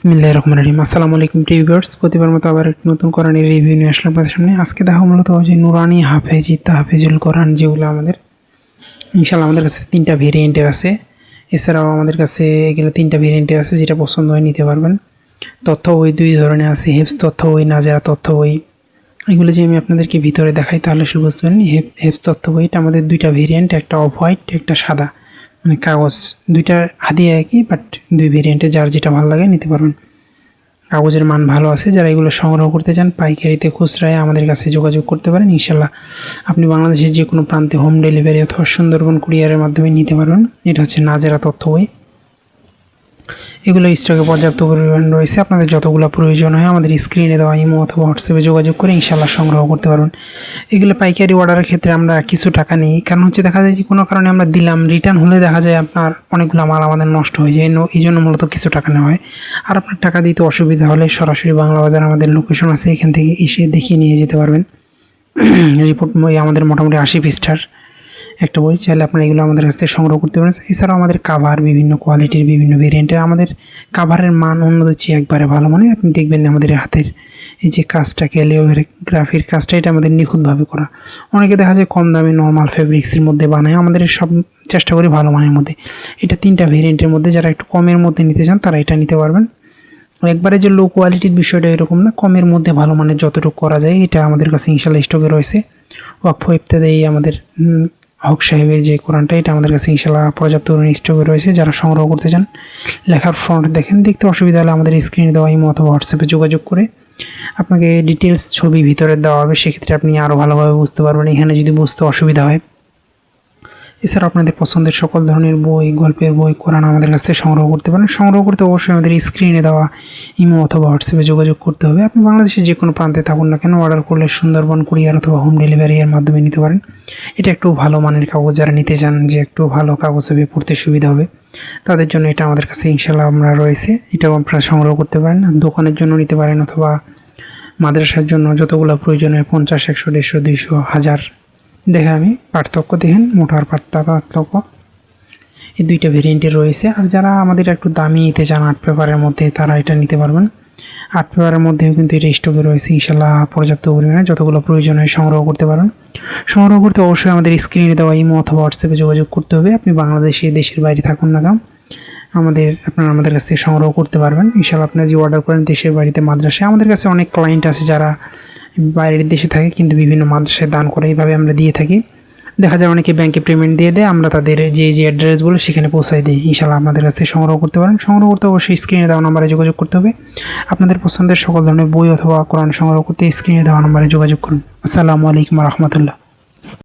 বিসমিল্লাহির রহমানির রহিম। আসসালামু আলাইকুম ভিউয়ার্স, প্রতিবার মতো আবার একটি নতুন কোরআনের রিভিউ নিয়ে আসলাম আপনাদের সামনে। আজকে দেখা মূলত যে নুরানি হাফেজি তাহফিজুল কোরআন, যেগুলো আমাদের ইনশাআল্লাহ আমাদের কাছে 3টা ভেরিয়েন্টের আছে। এছাড়াও আমাদের কাছে এগুলো 3টা ভেরিয়েন্টের আছে, যেটা পছন্দ হয় নিতে পারবেন। তথ্য বই 2 ধরনের আছে, হেফজ তথ্য বই, নাজেরা তথ্য বই। এগুলো যে আমি আপনাদেরকে ভিতরে দেখাই তাহলে শুধু বুঝবেন। হেফজ তথ্য বইটা আমাদের 2টা ভেরিয়েন্ট, একটা অফ হোয়াইট, একটা সাদা, মানে কাগজ। 2টা হাদিয়া একই, বাট 2 ভেরিয়েন্টে যার যেটা ভালো লাগে নিতে পারবেন। কাগজের মান ভালো আছে। যারা এগুলো সংগ্রহ করতে চান পাইকারিতে খুচরায় আমাদের কাছে যোগাযোগ করতে পারেন। ইনশাল্লাহ আপনি বাংলাদেশের যে কোনো প্রান্তে হোম ডেলিভারি অথবা সুন্দরবন কুরিয়ারের মাধ্যমে নিতে পারবেন। এটা হচ্ছে নাজেরা তথ্য বই। এগুলো স্টকে পর্যাপ্ত পরিমাণ রয়েছে। আপনাদের যতগুলো প্রয়োজন হয় আমাদের স্ক্রিনে দেওয়া ইমো অথবা হোয়াটসঅ্যাপে যোগাযোগ করে ইনশাল্লাহ সংগ্রহ করতে পারবেন। এগুলো পাইকারি অর্ডারের ক্ষেত্রে আমরা কিছু টাকা নিই, কারণ হচ্ছে দেখা যায় যে কোনো কারণে আমরা দিলাম, রিটার্ন হলে দেখা যায় আপনার অনেকগুলো মাল আমাদের নষ্ট হয়ে যায়। এই জন্য মূলত কিছু টাকা নেওয়া হয়। আর আপনার টাকা দিতে অসুবিধা হলে সরাসরি বাংলা বাজার আমাদের লোকেশন আছে, এখান থেকে এসে দেখিয়ে নিয়ে যেতে পারবেন। রিপোর্ট বই আমাদের মোটামুটি 80 পৃষ্ঠার একটা বই। চাইলে আপনারা এগুলো আমাদের কাছ থেকে সংগ্রহ করতে পারেন। এছাড়াও আমাদের কাভার বিভিন্ন কোয়ালিটির, বিভিন্ন ভেরিয়েন্টের। আমাদের কাভারের মান অন্যদের চেয়ে একবারে ভালো। মানে আপনি দেখবেন আমাদের হাতের এই যে কাজটা, ক্যালিওগ্রাফির কাজটা, এটা আমাদের নিখুঁতভাবে করা। অনেকে দেখা যায় কম দামে নর্মাল ফেব্রিক্সের মধ্যে বানায়, আমাদের সব চেষ্টা করি ভালো মানের মধ্যে। এটা 3টা ভেরিয়েন্টের মধ্যে, যারা একটু কমের মধ্যে নিতে চান তারা এটা নিতে পারবেন। একবারে যে লো কোয়ালিটির বিষয়টা এরকম না, কমের মধ্যে ভালো মানের যতটুকু করা যায় এটা আমাদের কাছে ইনশাল্লাহ স্টকে রয়েছে। ওয়াকফ ইফতেদায়ী আমাদের হক সাহেবের যে কোরআনটা, এটা আমাদের কাছে ইনশাল্লাহ পর্যাপ্ত স্টকে রয়েছে। যারা সংগ্রহ করতে চান, লেখার ফন্ট দেখেন, দেখতে অসুবিধা হলে আমাদের স্ক্রিনে দেওয়া ইমো অথবা হোয়াটসঅ্যাপে যোগাযোগ করে আপনাকে ডিটেলস ছবি ভিতরে দেওয়া হবে। সেক্ষেত্রে আপনি আরও ভালোভাবে বুঝতে পারবেন এখানে যদি বুঝতে অসুবিধা হয়। এছাড়া আপনাদের পছন্দের সকল ধরনের বই, গল্পের বই, কোরআন আমাদের কাছ থেকে সংগ্রহ করতে পারেন। সংগ্রহ করতে অবশ্যই আমাদের স্ক্রিনে দেওয়া ইমো অথবা হোয়াটসঅ্যাপে যোগাযোগ করতে হবে। আপনি বাংলাদেশের যে কোনো প্রান্তে থাকুন না কেন, অর্ডার করলে সুন্দরবন কুরিয়ার অথবা হোম ডেলিভারি এর মাধ্যমে নিতে পারেন। এটা একটু ভালো মানের কাগজ, যারা নিতে চান যে একটু ভালো কাগজ হবে, পড়তে সুবিধা হবে, তাদের জন্য এটা আমাদের কাছে ইনশাল্লাহ আমরা রয়েছে। এটাও আপনারা সংগ্রহ করতে পারেন। দোকানের জন্য নিতে পারেন অথবা মাদ্রাসার জন্য যতগুলো প্রয়োজন হয়, 50, 100, 150, 200, 1000 দেখে আমি পার্থক্য দেখেন, মোটার পার্থক্য এই 2টা ভেরিয়েন্টের রয়েছে। আর যারা আমাদের একটু দামি নিতে চান 8 পেপারের মধ্যে, তারা এটা নিতে পারবেন। 8 পেপারের মধ্যেও কিন্তু এটা স্টকে রয়েছে ইনশাল্লাহ পর্যাপ্ত পরিমাণে। যতগুলো প্রয়োজন হয় সংগ্রহ করতে পারেন। সংগ্রহ করতে অবশ্যই আমাদের স্ক্রিনে দেওয়া ইমো অথবা হোয়াটসঅ্যাপে যোগাযোগ করতে হবে। আপনি বাংলাদেশে, দেশের বাইরে থাকুন না কেন, আপনারা আমাদের কাছ থেকে সংগ্রহ করতে পারবেন ইনশাল্লাহ। আপনারা যে অর্ডার করেন দেশের বাড়িতে, মাদ্রাসায়, আমাদের কাছে অনেক ক্লায়েন্ট আছে যারা বাইরের দেশে থাকে কিন্তু বিভিন্ন মাদ্রাসায় দান করে, এইভাবে আমরা দিয়ে থাকি। দেখা যায় অনেকে ব্যাংকে পেমেন্ট দিয়ে দেয়, আমরা তাদের যে অ্যাড্রেসগুলো সেখানে পৌঁছায় দিই। ইনশাল্লাহ আমাদের কাছ থেকে সংগ্রহ করতে পারেন। সংগ্রহ করতে অবশ্যই স্ক্রিনে দেওয়া নাম্বারে যোগাযোগ করতে হবে। আপনাদের পছন্দের সকল ধরনের বই অথবা কোরআন সংগ্রহ করতে স্ক্রিনে দেওয়া নাম্বারে যোগাযোগ করুন। আসসালামু আলাইকুম রহমতুল্লাহ।